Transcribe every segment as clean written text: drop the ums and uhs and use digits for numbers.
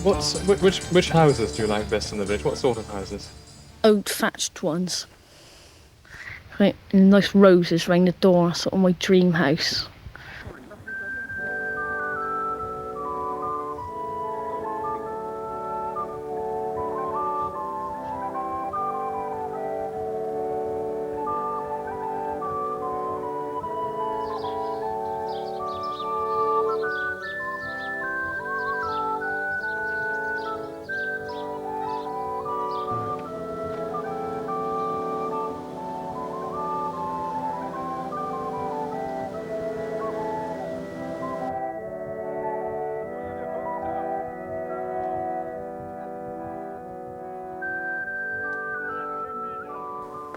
Which houses do you like best in the village? What sort of houses? Old thatched ones. Right, and nice roses round the door, sort of my dream house.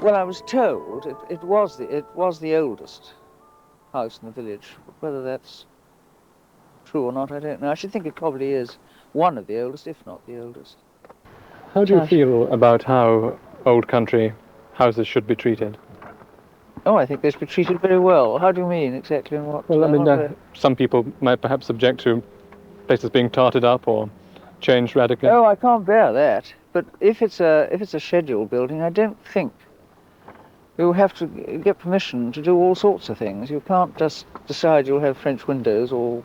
Well, I was told it was the oldest house in the village. Whether that's true or not, I don't know. I should think it probably is one of the oldest, if not the oldest. How do you feel about how old country houses should be treated? Oh, I think they should be treated very well. How do you mean exactly? In what? Well, I mean, some people might perhaps object to places being tarted up or changed radically. Oh, I can't bear that. But if it's a scheduled building, I don't think you have to get permission to do all sorts of things. You can't just decide you'll have French windows or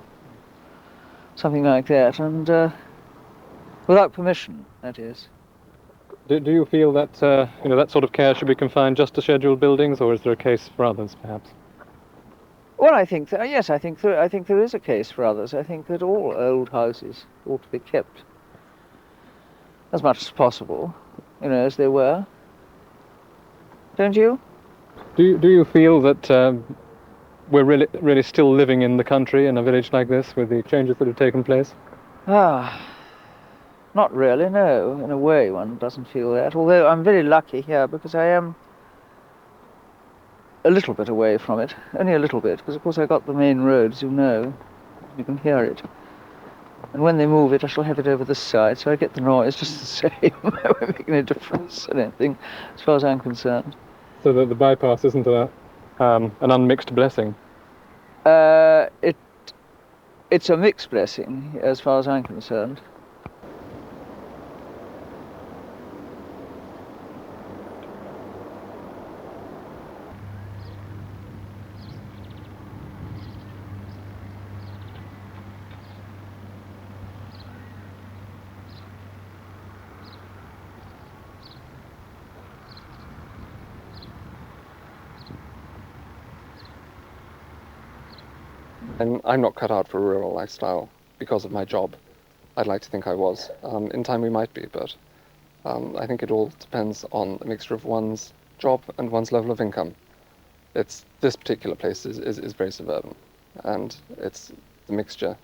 something like that, and without permission, that is. Do you feel that that sort of care should be confined just to scheduled buildings, or is there a case for others, perhaps? Well, I think yes. I think there is a case for others. I think that all old houses ought to be kept as much as possible, as they were. Don't you? Do you feel that we're really still living in the country in a village like this with the changes that have taken place? Not really, no. In a way, one doesn't feel that. Although I'm very lucky here because I am a little bit away from it. Only a little bit, because of course I got the main roads, you can hear it. And when they move it, I shall have it over this side, so I get the noise just the same. It won't make any difference, I don't think, as far as I'm concerned. So that the bypass isn't an unmixed blessing? It's a mixed blessing, as far as I'm concerned. And I'm not cut out for a rural lifestyle because of my job. I'd like to think I was. In time we might be, but I think it all depends on a mixture of one's job and one's level of income. This particular place is very suburban, and it's the mixture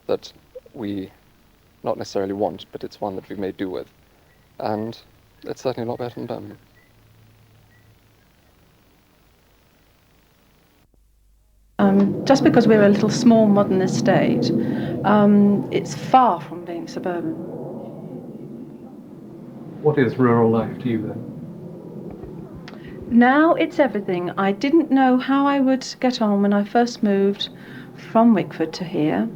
that we not necessarily want, but it's one that we may do with. And it's certainly a lot better than Birmingham. Just because we're a little small modern estate, it's far from being suburban. What is rural life to you then? Now it's everything. I didn't know how I would get on when I first moved from Wickford to here.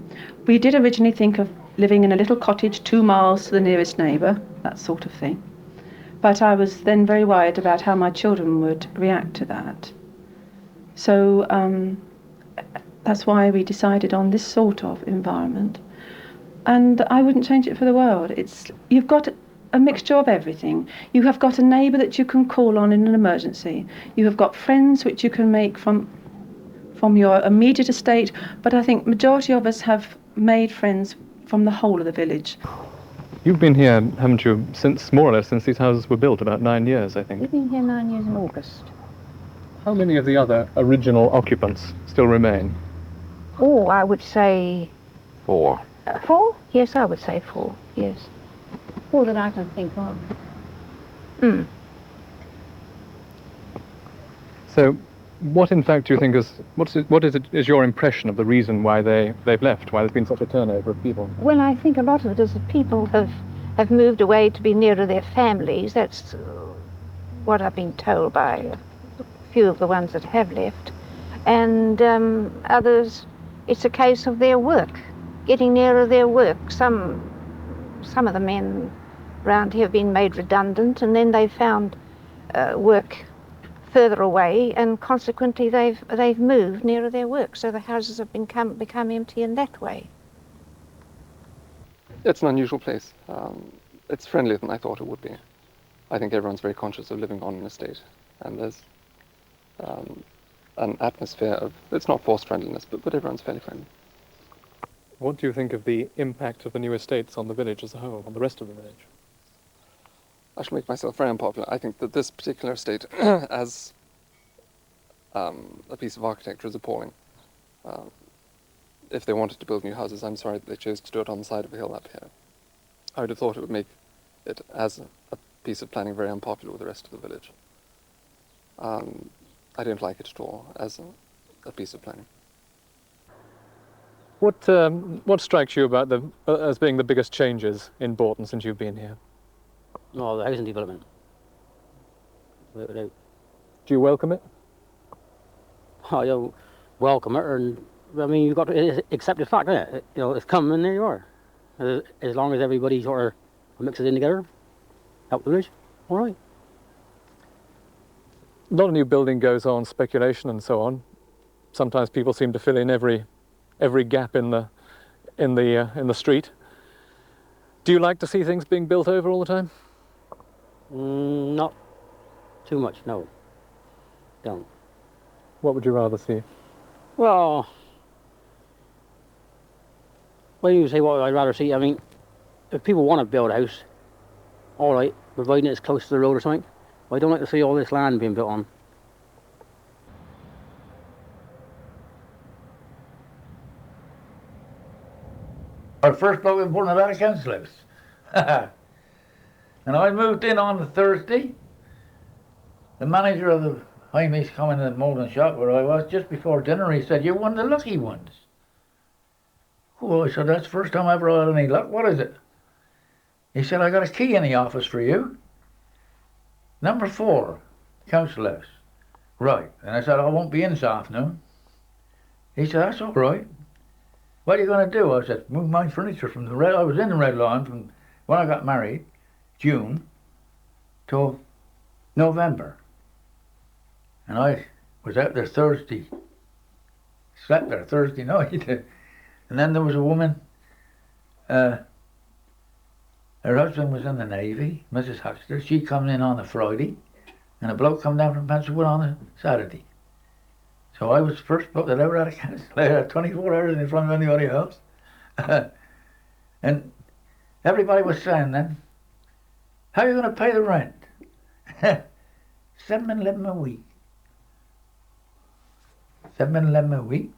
We did originally think of living in a little cottage 2 miles to the nearest neighbour, that sort of thing. But I was then very worried about how my children would react to that. So that's why we decided on this sort of environment. And I wouldn't change it for the world. You've got a mixture of everything. You have got a neighbour that you can call on in an emergency. You have got friends which you can make from your immediate estate, but I think majority of us have made friends from the whole of the village. You've been here, haven't you, more or less since these houses were built, about 9 years, I think. We've been here 9 years in August. How many of the other original occupants still remain? Oh, I would say... 4. 4? Yes, I would say 4, yes. 4 that I can think of. So, what in fact do you think is your impression of the reason why they've left, why there's been such a turnover of people? Well, I think a lot of it is that people have moved away to be nearer their families. That's what I've been told by a few of the ones that have left. And others, it's a case of their work, getting nearer their work. Some some of the men round here have been made redundant, and then they've found work further away, and consequently they've moved nearer their work, so the houses have become empty in that way. It's an unusual place. It's friendlier than I thought it would be. I think everyone's very conscious of living on an estate, and there's an atmosphere of, it's not forced friendliness, but everyone's fairly friendly. What do you think of the impact of the new estates on the village as a whole, on the rest of the village? I shall make myself very unpopular. I think that this particular estate, as a piece of architecture, is appalling. If they wanted to build new houses, I'm sorry that they chose to do it on the side of a hill up here. I would have thought it would make it, as a piece of planning, very unpopular with the rest of the village. I don't like it at all as a piece of planning. What strikes you about as being the biggest changes in Bourton since you've been here? Oh, the housing development. Do you welcome it? I don't welcome it, and I mean, you've got to accept the fact, isn't it? You know, it's coming, and there you are. As long as everybody sort of mixes in together, help the village, all right. A lot of new building goes on, speculation and so on. Sometimes people seem to fill in every gap in the street. Do you like to see things being built over all the time? Not too much, no. Don't. What would you rather see? Well, when you say what I'd rather see, I mean, if people want to build a house, all right, providing it's close to the road or something. I don't like to see all this land being built on. Our first bloke in Bourton Village council house. And I moved in on the Thursday. The manager of the High come in the moulding shop where I was just before dinner. He said, "You're one of the lucky ones." Oh, I said, "That's the first time I ever had any luck. What is it?" He said, "I got a key in the office for you. Number 4, council house." Right. And I said, "I won't be in this afternoon." He said, "That's all right. What are you going to do?" I said, "Move my furniture from the Red..." I was in the Red Lion from when I got married, June, till November. And I was out there Thursday, slept there Thursday night. And then there was a woman, her husband was in the Navy, Mrs. Huxter. She come in on a Friday, and a bloke come down from Pennsylvania on a Saturday. So I was the first bloke that ever had a council. I had 24 hours in front of anybody else. And everybody was saying then, "How are you going to pay the rent?" $7.11 a week. $7.11 a week.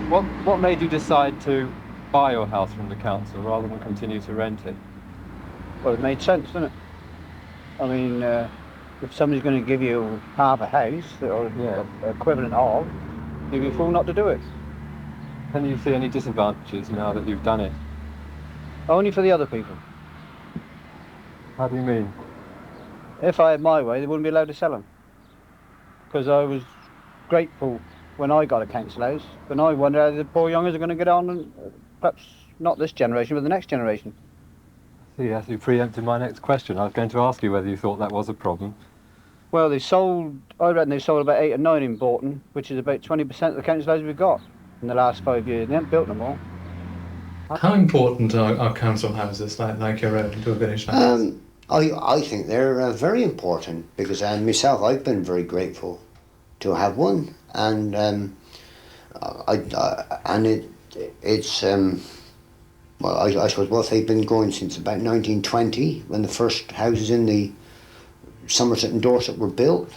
What made you decide to buy your house from the council rather than continue to rent it? Well, it made sense, didn't it? I mean, if somebody's going to give you half a house, or equivalent of, you'd be a fool not to do it. Can you see any disadvantages now that you've done it? Only for the other people. How do you mean? If I had my way, they wouldn't be allowed to sell them. Because I was grateful when I got a council house, but I wonder how the poor youngers are going to get on, and perhaps not this generation, but the next generation. See, yes, you preempted my next question. I was going to ask you whether you thought that was a problem. Well, I reckon they sold about 8 or 9 in Bourton, which is about 20% of the council houses we've got in the last 5 years. They haven't built them all. How important are council houses like your own to a village like this? I think they're very important, because myself, I've been very grateful to have one, and it's well, I suppose they've been going since about 1920, when the first houses in the Somerset and Dorset were built,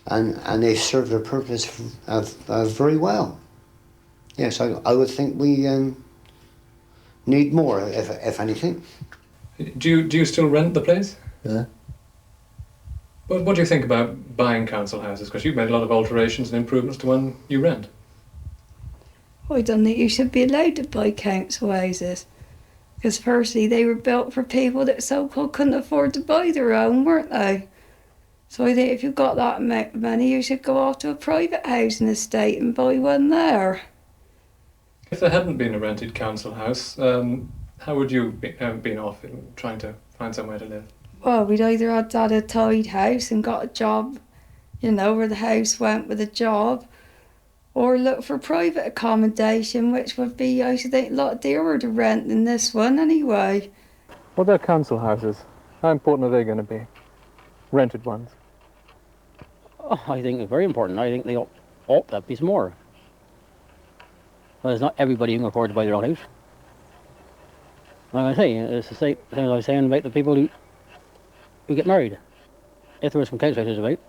and they served their purpose very well. Yes, I would think we need more, if anything. Do you still rent the place? Yeah. What do you think about buying council houses? Because you've made a lot of alterations and improvements to one you rent. I don't think you should be allowed to buy council houses. Because firstly, they were built for people that so-called couldn't afford to buy their own, weren't they? So I think if you've got that amount of money, you should go off to a private housing estate and buy one there. If there hadn't been a rented council house, How would you been off in trying to find somewhere to live? Well, we'd either had a tied house and got a job, you know, where the house went with a job, or look for private accommodation, which would be, I should think, a lot dearer to rent than this one anyway. What about council houses? How important are they going to be? Rented ones? Oh, I think it's very important. I think they ought to be some more. Well, it's not everybody who can afford to buy their own house. Like I say, it's the same as I was saying about the people who get married. If there were some council houses about,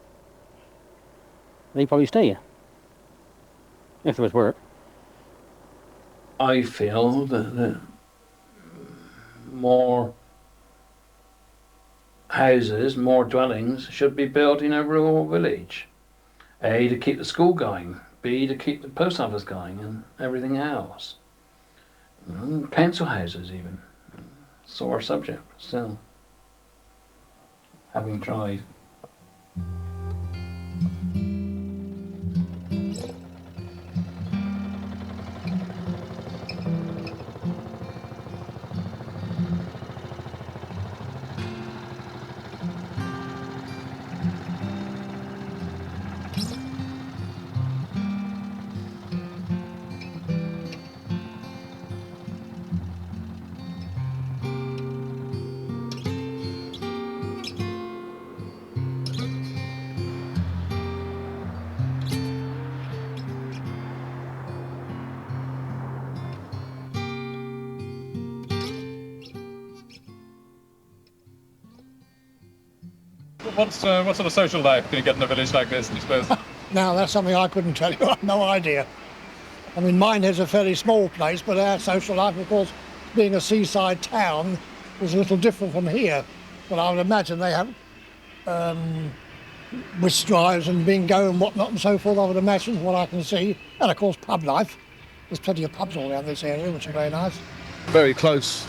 they'd probably stay. If there was work. I feel that more houses, more dwellings should be built in a rural village. A, to keep the school going. B, to keep the post office going and everything else. Council houses even. Sore subject, but still. Having tried. What sort of social life can you get in a village like this, I suppose? Now, that's something I couldn't tell you. I've no idea. I mean, mine is a fairly small place, but our social life, of course, being a seaside town, was a little different from here. But I would imagine they have whist drives and bingo and whatnot and so forth, I would imagine, from what I can see. And, of course, pub life. There's plenty of pubs all around this area, which are very nice. Very close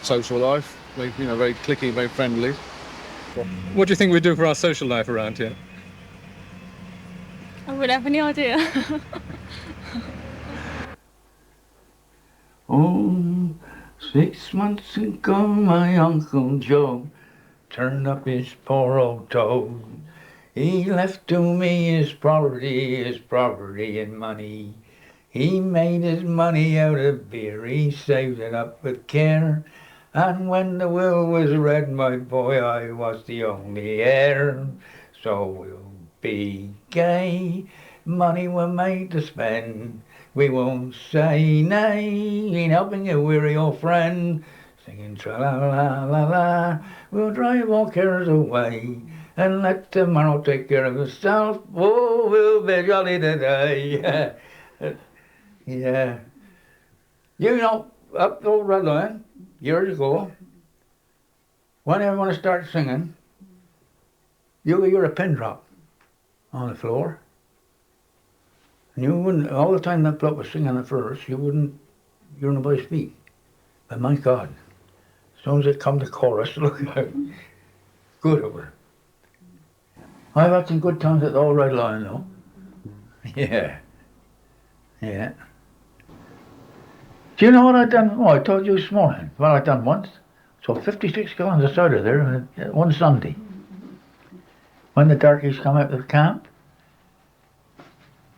social life, very cliquey, very friendly. What do you think we do for our social life around here? I wouldn't have any idea. Oh, 6 months ago my Uncle Joe turned up his poor old toe. He left to me his property and money. He made his money out of beer, he saved it up with care. And when the will was read, my boy, I was the only heir. So we'll be gay, money we're made to spend. We won't say nay in helping a weary old friend. Singing tra-la-la-la-la, we'll drive all cares away. And let tomorrow take care of itself. Oh, we'll be jolly today. Yeah. You know, up the old red line, years ago, when everyone starts singing, you hear a pin drop on the floor. And you wouldn't, all the time that bloke was singing the verse, you wouldn't hear nobody speak. But my God, as soon as it come to chorus, look out, good over. I've had some good times at the old red line though. Yeah. Yeah. Do you know what I done? Oh, I told you this morning. What I done once. So 56 gallons of cider there one Sunday. When the darkies come out of the camp.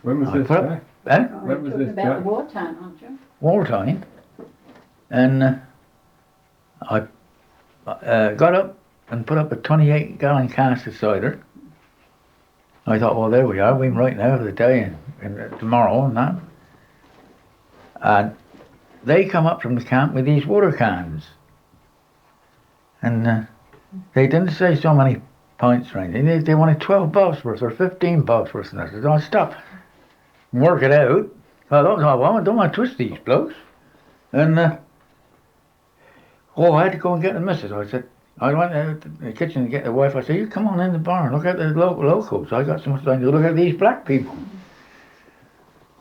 When was this, Jack? Eh? When was this, Jack? Wartime, aren't you? Wartime. And I got up and put up a 28-gallon cask of cider. I thought, well, there we are. We're right now for the day and tomorrow and that. And they come up from the camp with these water cans. And they didn't say so many pints or anything. They wanted 12 bucks worth or 15 bucks worth. And I said, don't stop. Work it out. I thought, no, I don't want to twist these blokes. And, I had to go and get the missus. I said, I went out to the kitchen to get the wife. I said, you come on in the barn. Look at the locals. I got so much time to look at these black people.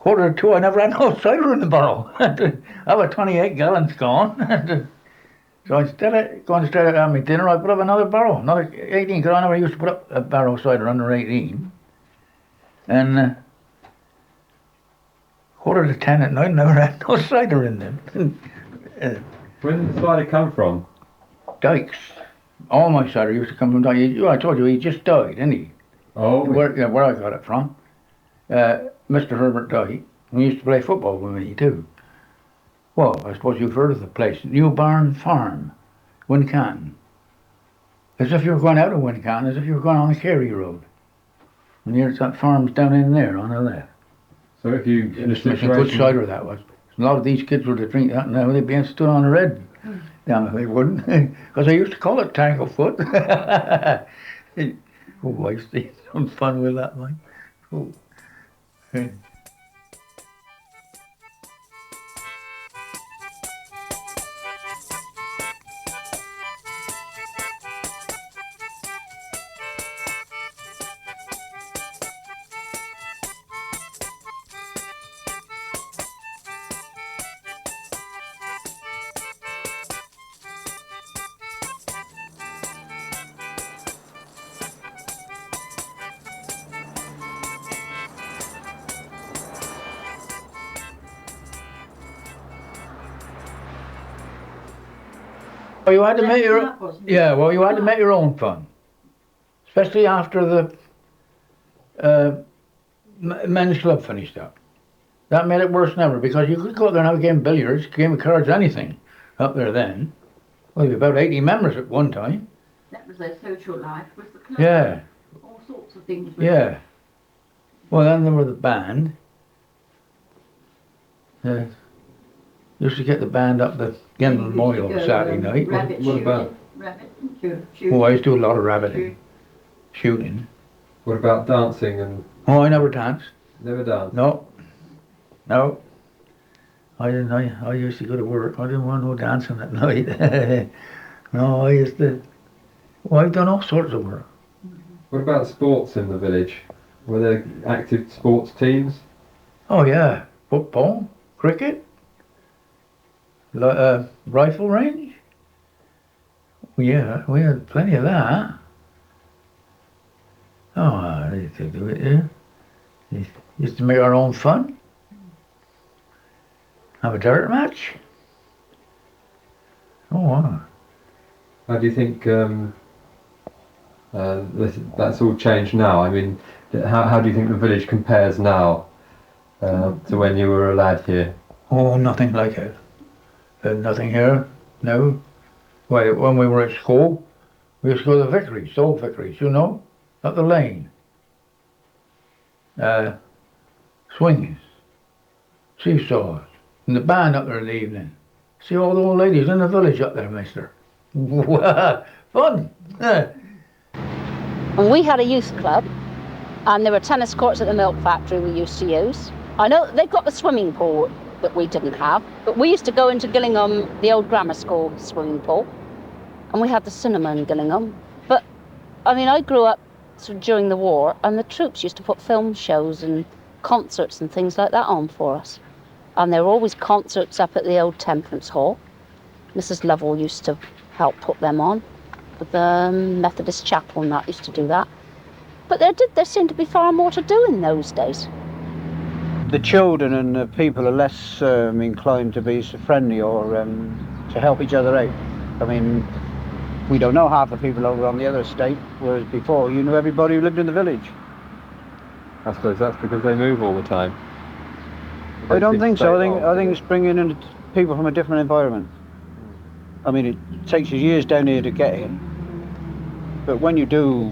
1:45, I never had no cider in the barrel. I have 28 gallons gone. So instead of going straight out having my dinner, I put up another barrel, another 18, because I never used to put up a barrel of cider under 18. And 9:45 at night, I never had no cider in them. Where did the cider come from? Dykes. All my cider used to come from Dykes. I told you he just died, didn't he? Oh. Where I got it from. Mr. Herbert Dyke. He used to play football with me too. Well, I suppose you've heard of the place. New Barn Farm, Wincanton. As if you were going out of Wincanton, as if you were going on the Carey Road. And here's that farm's down in there on the left. So if you... It's a good cider that was. A lot of these kids were to drink that now, they'd be stood on a red. Damn if they wouldn't. Because I used to call it Tanglefoot. Oh, I see some fun with that one. Oh. Well, you had to make your well, you had to make your own fun, especially after the men's club finished up. That made it worse than ever because you could go out there and have a game of billiards, game of cards, anything up there then. Well, there were about 80 members at one time. That was their social life, was the club. Yeah. All sorts of things. Yeah. Well, then there were the band. Used to get the band up the Gendel Moyle on Saturday night. What about? Rabbit shooting. Oh, I used to do a lot of rabbiting. Shooting. What about dancing and... Oh, I never danced. Never danced? No. No. I didn't. I used to go to work. I didn't want no dancing at night. No, I used to... Well, I've done all sorts of work. What about sports in the village? Were there active sports teams? Oh, yeah. Football, cricket. Rifle range? Yeah, we had plenty of that. Oh, I used to do it, yeah. Used to make our own fun. Have a dart match. Oh, wow. How do you think that's all changed now? I mean, how do you think the village compares now to when you were a lad here? Oh, nothing like it. Nothing here, no. Well, when we were at school, we used to go to the vicaries, old vicaries, you know, up the lane. Swings, seesaws, and the band up there in the evening. See all the old ladies in the village up there, mister. Fun. We had a youth club, and there were tennis courts at the milk factory we used to use. I know they've got the swimming pool that we didn't have, but we used to go into Gillingham, the old grammar school swimming pool, and we had the cinema in Gillingham. But I mean, I grew up sort of during the war, and the troops used to put film shows and concerts and things like that on for us, and there were always concerts up at the old Temperance Hall. Mrs. Lovell used to help put them on, with the Methodist Chapel and that used to do that. But there seemed to be far more to do in those days. The children and the people are less inclined to be so friendly or to help each other out. I mean, we don't know half the people over on the other estate, whereas before you knew everybody who lived in the village. I suppose that's because they move all the time. I don't think so. I think it's bringing in people from a different environment. I mean, it takes you years down here to get here. But when you do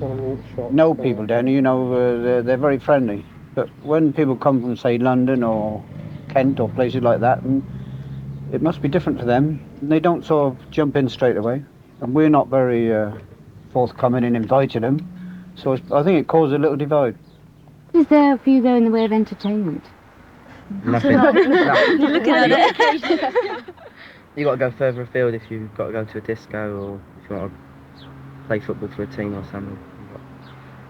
know people down here, you know they're very friendly. But when people come from, say, London or Kent or places like that, and it must be different for them. They don't sort of jump in straight away. And we're not very forthcoming in inviting them. So I think it causes a little divide. Is there for you though in the way of entertainment? Nothing. You're looking at it. You got to go further afield if you've got to go to a disco or if you want to play football for a team or something.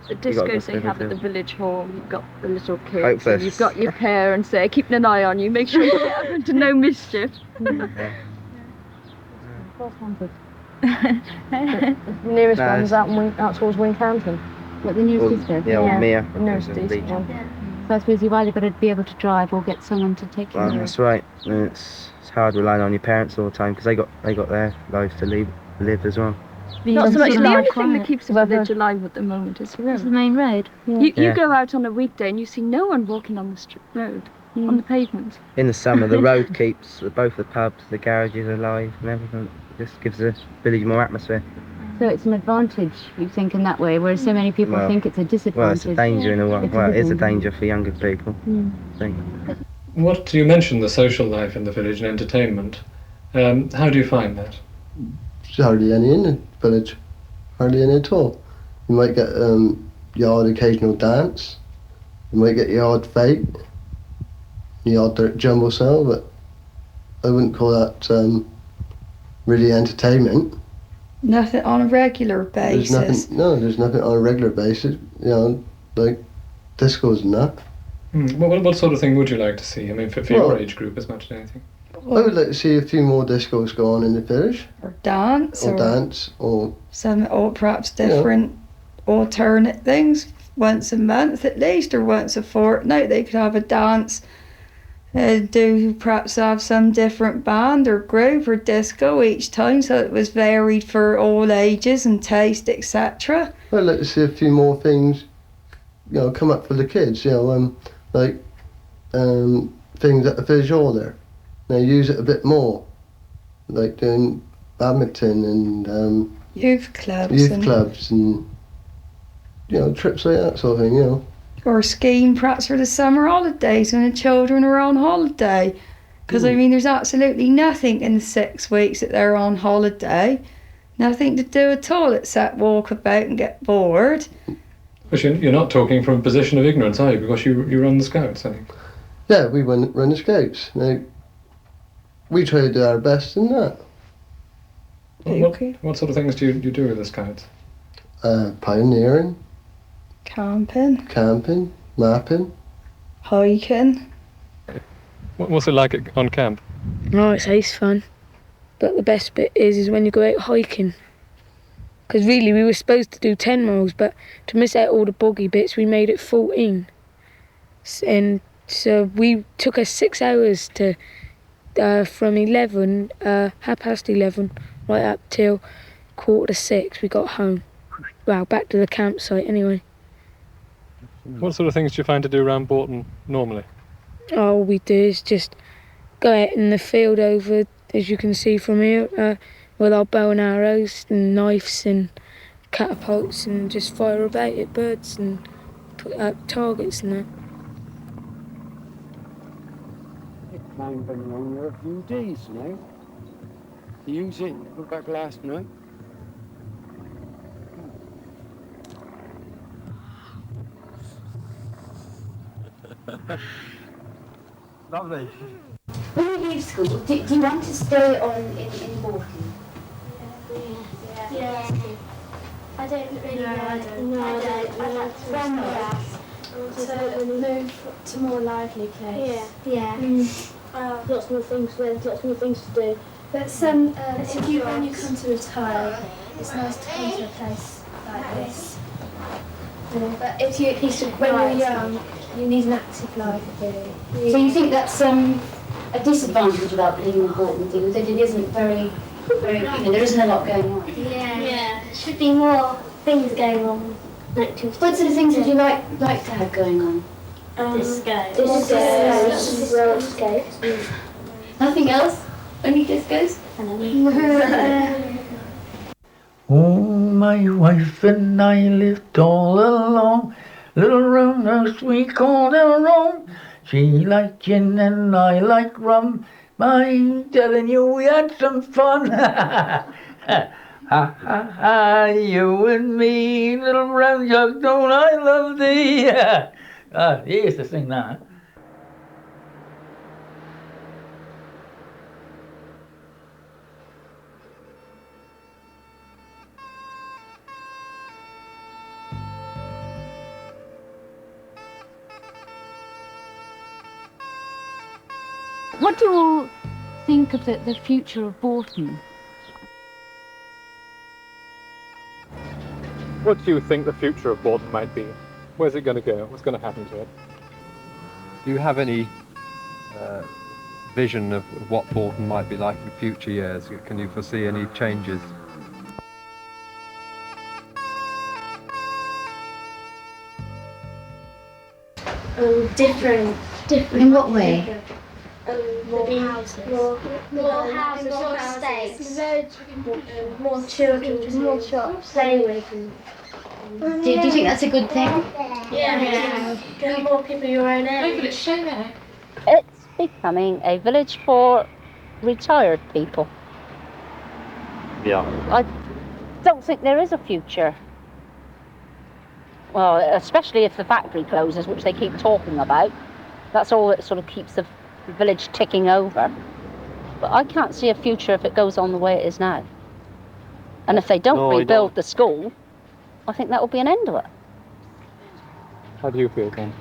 The discos they have at the village hall, you've got the little kids, Hopeless. and you've got your parents there keeping an eye on you, make sure you get up into no mischief. Yeah. The nearest one's out towards Wincanton. What, the nearest disco? Yeah, or Mia. The nearest disco. So I suppose you've either got to be able to drive or get someone to take you. Well, that's right. And it's hard relying on your parents all the time because they got their lives to live as well. Not so much. The only thing quiet. that keeps the village alive at the moment is the road. It's the main road. Yeah. You go out on a weekday and you see no one walking on the road, on the pavement. In the summer, the road keeps both the pubs, the garages alive and everything. It just gives the village more atmosphere. So it's an advantage, you think, in that way, whereas so many people Well, think it's a disadvantage. Well, it's a danger in a way. It's Well, it is a good one. danger for younger people. I think. What you mentioned the social life in the village and entertainment. How do you find that? There's hardly any in the village, hardly any at all. You might get the odd occasional dance, you might get the odd fight, the odd jumble cell, but I wouldn't call that really entertainment. Nothing on a regular basis. There's nothing on a regular basis, you know, like discos and that. What sort of thing would you like to see? I mean, for Well, your age group as much as anything. I would like to see a few more discos go on in the village. Or dance. Or some, or perhaps different alternate things. Once a month at least, or once a fortnight, they could have a dance. Perhaps have some different band or group or disco each time, so it was varied for all ages and taste, etc. I'd like to see a few more things, you know, come up for the kids, you know, things at the village hall there. They use it a bit more, like doing badminton and youth clubs and you know, trips like that sort of thing, you know. Or skiing perhaps for the summer holidays when the children are on holiday. Because I mean, there's absolutely nothing in the 6 weeks that they're on holiday. Nothing to do at all except walk about and get bored. But you're not talking from a position of ignorance, are you? Because you run the Scouts, I think. Yeah, we run the Scouts. Now, we try to do our best in that. What sort of things do you do with the Scouts? Pioneering. Camping. Mapping. Hiking. What's it like on camp? Oh, it's ace fun. But the best bit is when you go out hiking. Because really we were supposed to do 10 miles, but to miss out all the boggy bits, we made it 14. And so we took us 6 hours to from 11, 11:30, right up till 5:45 we got home. Well, back to the campsite anyway. What sort of things do you find to do around Bourton normally? All we do is just go out in the field over, as you can see from here, with our bow and arrows and knives and catapults and just fire about at birds and put up targets and that. I've been on there a few days now. Use it, look back last night. Lovely. When you leave school, do you want to stay on in Bourton? Yeah. I don't really know. I don't. I'd like to somewhere else. To move to a more lively place. Yeah. Lots more things to do. But when you come to retire, it's nice to come to a place like this. But when you're young, you need an active life. Really. So you think that's a disadvantage about living in Bourton, do you? That it isn't very, there isn't a lot going on. Yeah. Should be more things going on. Activities. What sort of things would you like to have going on? Discos. Roller skates. Nothing else? Only discos? Oh, my wife and I lived all alone, little round house we called our own. She liked gin and I liked rum. I'm telling you, we had some fun. Ha ha ha, you and me, little round jug, don't I love thee? He used to sing that. What do you all think of the future of Bourton? What do you think the future of Bourton might be? Where's it going to go? What's going to happen to it? Do you have any vision of what Bourton might be like in future years? Can you foresee any changes? Different. In what way? More houses. More houses, more estates. More children, more shops. Play with. Do you think that's a good thing? Yeah. Get more people your own age. It's becoming a village for retired people. Yeah. I don't think there is a future. Well, especially if the factory closes, which they keep talking about. That's all that sort of keeps the village ticking over. But I can't see a future if it goes on the way it is now. And if they don't rebuild the school, I think that will be an end to it. How do you feel, Ken?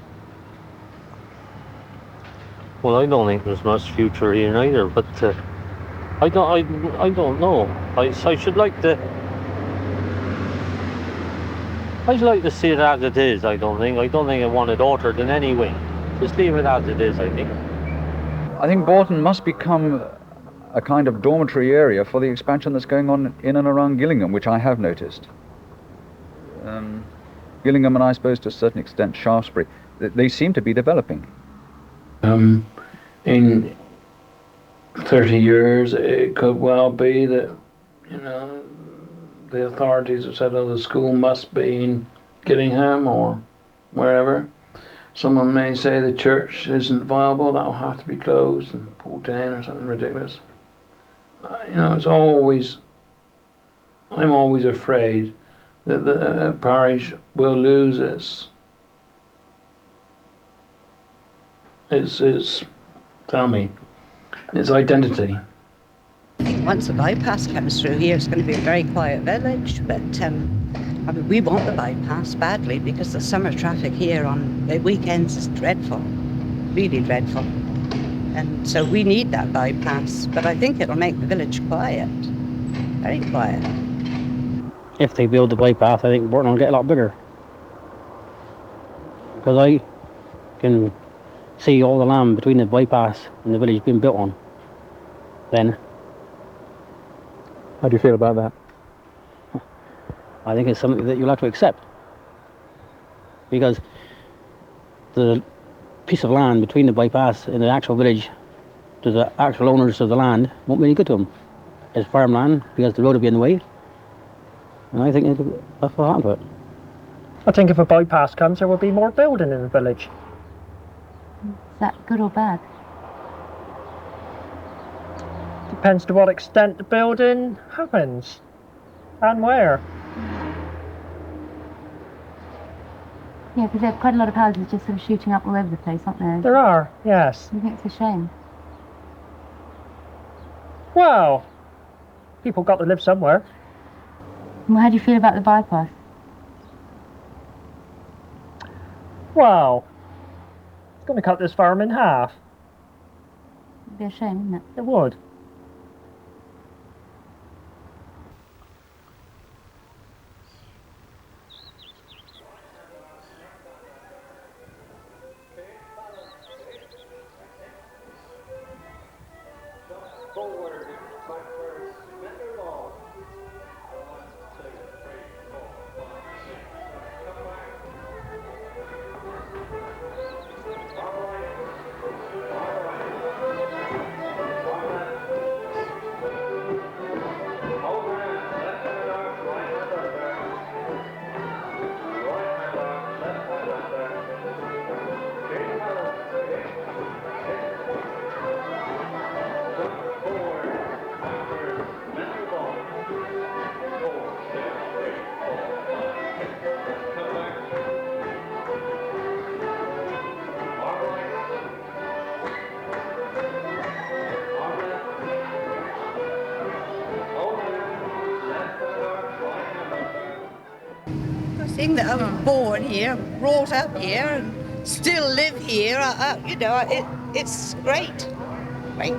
Well, I don't think there's much future here either, but I don't know. I should like to. I'd like to see it as it is. I don't think I want it altered in any way. Just leave it as it is, I think. I think Bourton must become a kind of dormitory area for the expansion that's going on in and around Gillingham, which I have noticed. Gillingham and I suppose to a certain extent Shaftesbury, they seem to be developing. In 30 years it could well be that, you know, the authorities have said, oh, the school must be in Gillingham or wherever. Someone may say the church isn't viable, that'll have to be closed and pulled down or something ridiculous. You know, I'm always afraid that the parish will lose its identity. Once the bypass comes through here, it's going to be a very quiet village, but I mean, we want the bypass badly because the summer traffic here on the weekends is dreadful, really dreadful. And so we need that bypass, but I think it'll make the village quiet, very quiet. If they build the bypass, I think Bourton will get a lot bigger. Because I can see all the land between the bypass and the village being built on then. How do you feel about that? I think it's something that you'll have to accept. Because the piece of land between the bypass and the actual village to the actual owners of the land won't be any good to them. It's farmland because the road will be in the way. And I think that's what happened to it. I think if a bypass comes, there will be more building in the village. Is that good or bad? Depends to what extent the building happens and where. Yeah, because there are quite a lot of houses just sort of shooting up all over the place, aren't there? There are, yes. I think it's a shame. Well, people got to live somewhere. Well, how do you feel about the bypass? Well, it's going to cut this farm in half. It'd be a shame, wouldn't it? It would. Seeing that I was born here, brought up here, and still live here, you know, it's great. Great.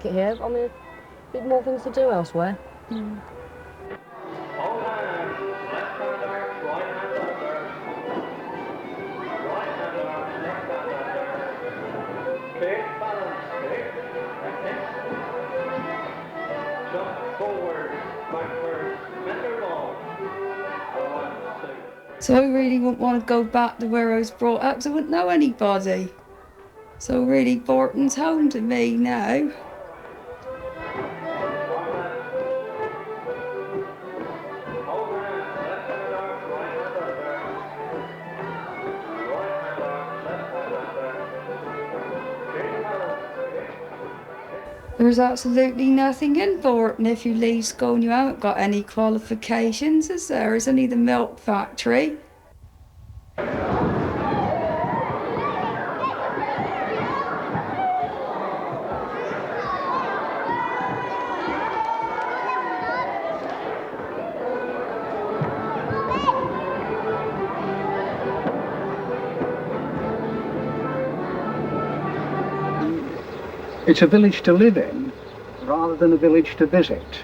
like it here. I mean, a bit more things to do elsewhere. So I really wouldn't want to go back to where I was brought up, because I wouldn't know anybody. So really, Bourton's home to me now. There's absolutely nothing in Bourton if you leave school and you haven't got any qualifications, is there? It's only the milk factory. It's a village to live in rather than a village to visit.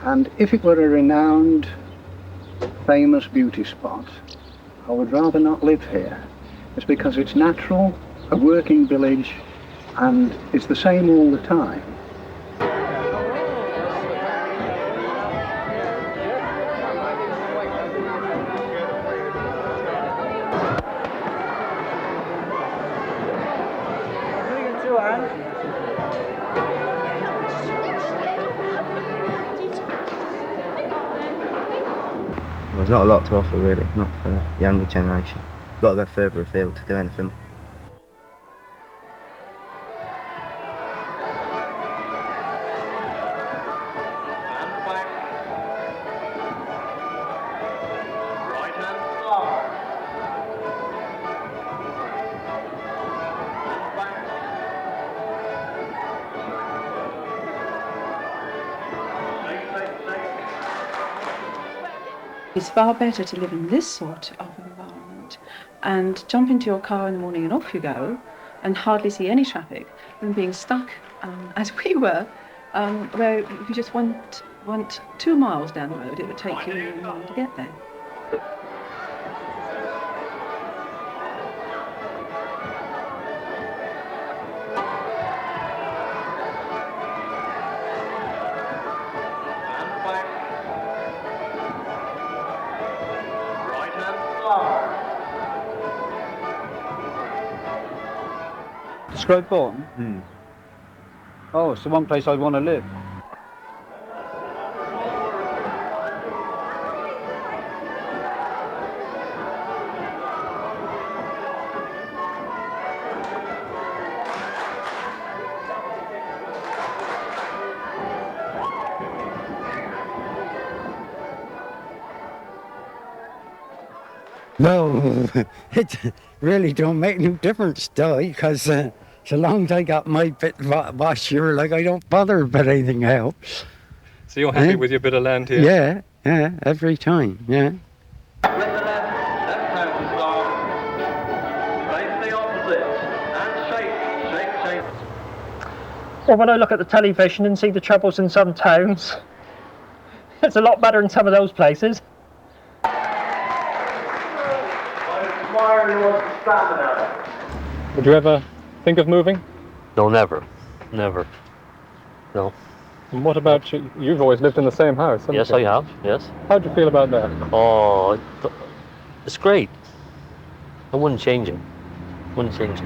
And if it were a renowned, famous beauty spot, I would rather not live here. It's because it's natural, a working village, and it's the same all the time. There's not a lot to offer really, not for the younger generation. Got to go further afield to do anything. It's far better to live in this sort of environment and jump into your car in the morning and off you go and hardly see any traffic than being stuck, as we were, where if you just went 2 miles down the road, it would take you a while to get there. Describe Bourton? Oh, it's the one place I want to live. Well, it really don't make no difference, though, because so long as I got my bit washer, like, I don't bother about anything else. So you're happy with your bit of land here? Yeah, yeah, every time, yeah. Well, when I look at the television and see the troubles in some towns, it's a lot better in some of those places. Would you ever think of moving? No, never. Never. No. And what about you? You've always lived in the same house, haven't Yes, you? I have, yes. How do you feel about that? Oh, it's great. I wouldn't change it. Wouldn't change it.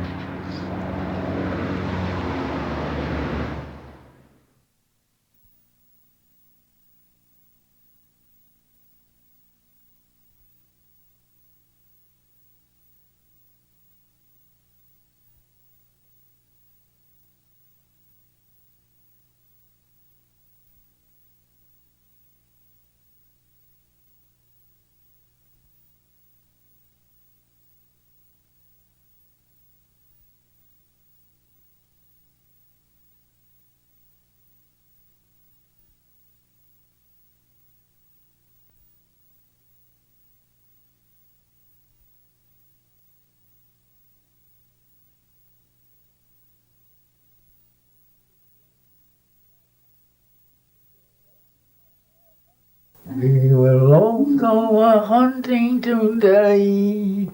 go a-hunting today.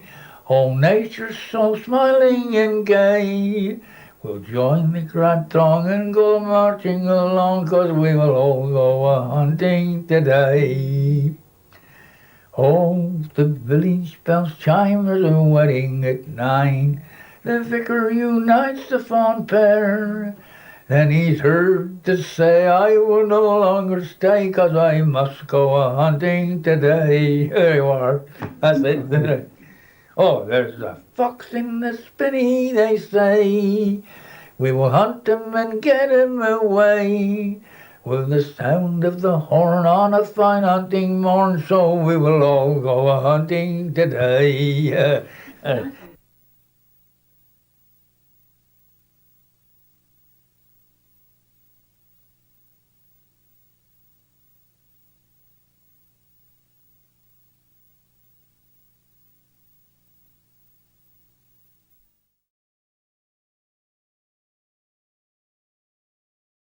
Oh, nature's so smiling and gay. We'll join the grand throng and go marching along, 'cause we will all go a-hunting today. Oh, the village bells chime, there's a wedding at 9. The vicar unites the fond pair. Then he's heard to say, I will no longer stay, 'cause I must go a-hunting today. There you are. That's it. Oh, there's a fox in the spinney, they say. We will hunt him and get him away. With the sound of the horn on a fine hunting morn, so we will all go a-hunting today.